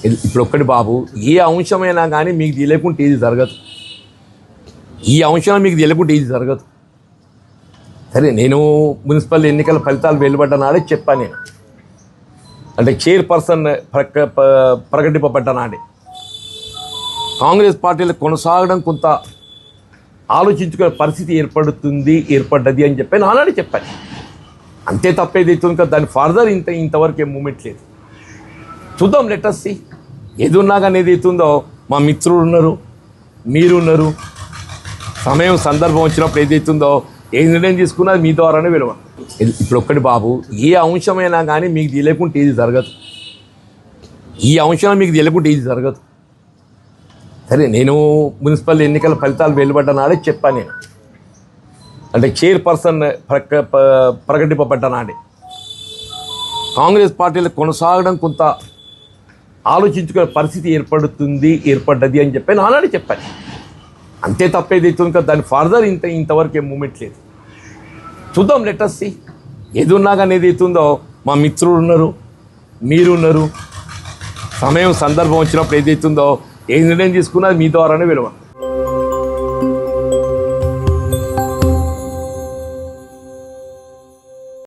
ఇప్పుడు ఒక్కటి బాబు, ఏ అంశమైనా కానీ మీకు తెలియకుంటే ఇది జరగదు. ఈ అంశం మీకు తెలియకుంటే ఇది జరగదు. సరే, నేను మున్సిపల్ ఎన్నికల ఫలితాలు వెలువడ్డ నాడే చెప్పాను. నేను అంటే చైర్పర్సన్ ప్రకటింపబడ్డ నాడే కాంగ్రెస్ పార్టీలో కొనసాగడం కొంత ఆలోచించుకునే పరిస్థితి ఏర్పడ్డది అని చెప్పి నానాడే చెప్పాను. అంతే తప్పేదైతుంది కదా, దాని ఫర్దర్ ఇంతవరకు ఏం మూమెంట్ లేదు. చూద్దాం, లెటర్స్ సి. ఏది ఉన్నా కానీ ఏదైతుందో మా మిత్రులు ఉన్నారు, మీరు ఉన్నారు. సమయం సందర్భం వచ్చినప్పుడు ఏదైతుందో ఏ నిర్ణయం తీసుకున్నా మీ ద్వారానే విలువ. ఇప్పుడు ఒక్కటి బాబు, ఏ అంశమైనా కానీ మీకు తెలియకుంటే ఇది జరగదు. ఈ అంశం మీకు తెలియకుంటే ఇది జరగదు. సరే, నేను మున్సిపల్ ఎన్నికల ఫలితాలు వెలువడ్డ నాడే చెప్పాను. నేను అంటే చైర్పర్సన్ ప్రకటింపబడ్డ నాడే కాంగ్రెస్ పార్టీలో కొనసాగడం కొంత ఆలోచించుకునే పరిస్థితి ఏర్పడ్డది అని చెప్పి నానాడే చెప్పాను. అంతే తప్పేదైతుంది కదా, దాని ఫర్దర్ ఇంతవరకు ఏం మూమెంట్ లేదు. చూద్దాం, లెటర్స్ సి. ఏది ఉన్నా కానీ ఏదైతుందో మా మిత్రులు ఉన్నారు, మీరు ఉన్నారు. సమయం సందర్భం వచ్చినప్పుడు ఏదైతుందో ఏ నిర్ణయం తీసుకున్నా మీ ద్వారానే విలువ.